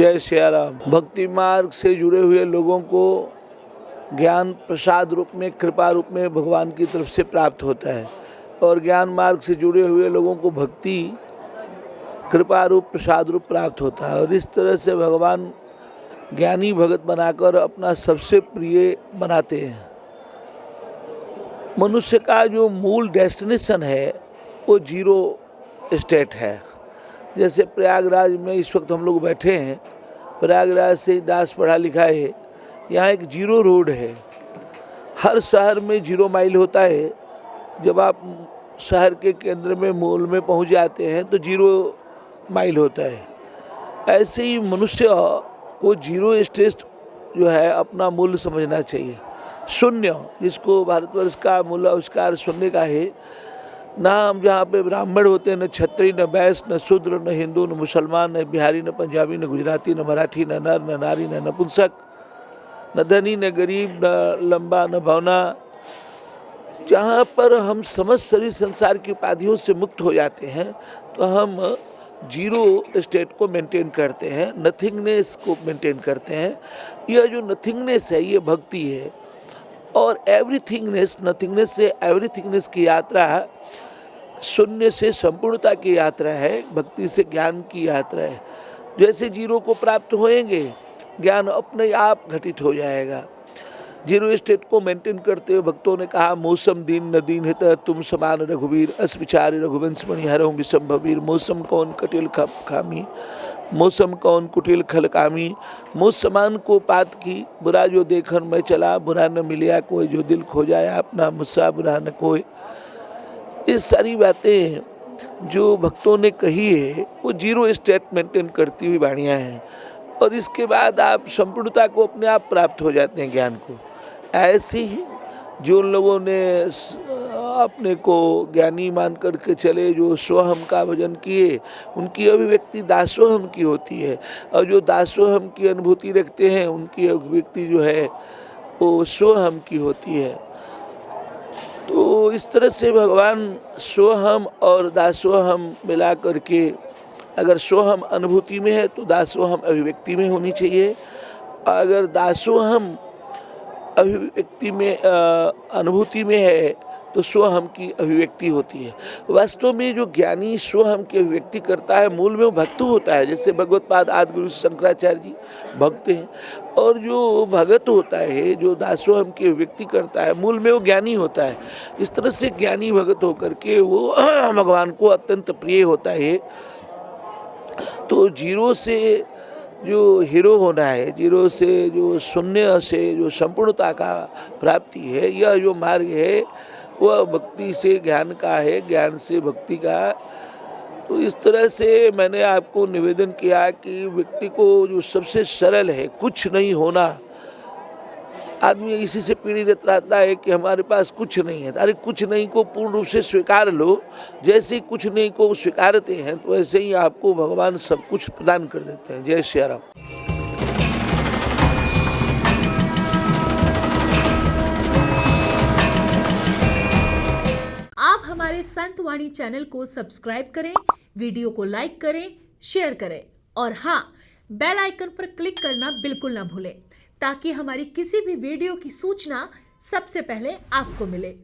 जय श्री राम। भक्ति मार्ग से जुड़े हुए लोगों को ज्ञान प्रसाद रूप में, कृपा रूप में भगवान की तरफ से प्राप्त होता है, और ज्ञान मार्ग से जुड़े हुए लोगों को भक्ति कृपा रूप प्रसाद रूप प्राप्त होता है। और इस तरह से भगवान ज्ञानी भगत बनाकर अपना सबसे प्रिय बनाते हैं। मनुष्य का जो मूल डेस्टिनेशन है वो जीरो स्टेट है। जैसे प्रयागराज में इस वक्त हम लोग बैठे हैं, प्रयागराज से दास पढ़ा लिखा है, यहाँ एक जीरो रोड है। हर शहर में 0 माइल होता है। जब आप शहर के केंद्र में मूल में पहुँच जाते हैं तो 0 माइल होता है। ऐसे ही मनुष्य को जीरो स्टेट जो है अपना मूल समझना चाहिए। शून्य, जिसको भारतवर्ष का मूल आविष्कार शून्य का है। ना हम जहाँ पे ब्राह्मण होते हैं, न क्षत्रिय, न वैश्य, न शूद्र, न हिंदू, न मुसलमान, न बिहारी, न पंजाबी, न गुजराती, न मराठी, न नर, न नारी, न नपुंसक, न धनी, न गरीब, न लंबा, न भवना। जहाँ पर हम समस्त शरीर संसार की उपाधियों से मुक्त हो जाते हैं तो हम जीरो स्टेट को मेंटेन करते हैं, नथिंगनेस को मेंटेन करते हैं। यह जो नथिंगनेस है ये भक्ति है। और एवरीथिंगनेस, नथिंगनेस से एवरीथिंगनेस की यात्रा, शून्य से संपूर्णता की यात्रा है, भक्ति से ज्ञान की यात्रा है। जैसे जीरो को प्राप्त होएंगे, ज्ञान अपने आप घटित हो जाएगा। जीरो स्टेट को मेंटेन करते हुए भक्तों ने कहा, मौसम दीन न दीन हित तुम समान रघुवीर, अस विचार रघुवंश मणि हरहु विषंभवीर। मौसम कौन कटिल खामी, मौसम कौन कुटिल खल कामी। मुझ समान को पात की, बुरा जो देखन मैं चला, बुरा न मिलिया कोई, जो दिल खो जाया अपना मुझसा बुरा न कोई। ये सारी बातें जो भक्तों ने कही है वो जीरो स्टेट मेंटेन करती हुई वाणियाँ हैं। और इसके बाद आप संपूर्णता को अपने आप प्राप्त हो जाते हैं, ज्ञान को। ऐसे ही जो लोगों ने अपने को ज्ञानी मान करके चले, जो स्वहम का भजन किए, उनकी अभिव्यक्ति दासोहम की होती है। और जो दासोहम की अनुभूति रखते हैं उनकी अभिव्यक्ति जो है वो स्वहम की होती है। तो इस तरह से भगवान स्वहम और दासोहम मिला करके, अगर स्वहम अनुभूति में है तो दासोहम अभिव्यक्ति में होनी चाहिए। अगर दासोहम अभिव्यक्ति में अनुभूति में है तो स्वहम की अभिव्यक्ति होती है। वास्तव में जो ज्ञानी स्वहम की अभिव्यक्ति करता है, मूल में वो भक्त होता है। जैसे भगवत्पाद आदि गुरु शंकराचार्य जी भक्त हैं। और जो भगत होता है, जो दासोहम की अभिव्यक्ति करता है, मूल में वो ज्ञानी होता है। इस तरह से ज्ञानी भगत होकर के वो भगवान को अत्यंत प्रिय होता है। तो जीरो से जो हीरो होना है, जीरो से जो शून्य से जो संपूर्णता का प्राप्ति है, यह जो मार्ग है वह भक्ति से ज्ञान का है, ज्ञान से भक्ति का। तो इस तरह से मैंने आपको निवेदन किया कि व्यक्ति को जो सबसे सरल है, कुछ नहीं होना। आदमी इसी से पीड़ित रहता है कि हमारे पास कुछ नहीं है। अरे कुछ नहीं को पूर्ण रूप से स्वीकार लो। जैसे ही कुछ नहीं को स्वीकारते हैं तो ऐसे ही आपको भगवान सब कुछ प्रदान कर देते हैं। जय श्री राम। आप हमारे संत वाणी चैनल को सब्सक्राइब करें, वीडियो को लाइक करें, शेयर करें और हाँ, बेल आइकन पर क्लिक करना बिल्कुल ना भूलें, ताकि हमारी किसी भी वीडियो की सूचना सबसे पहले आपको मिले।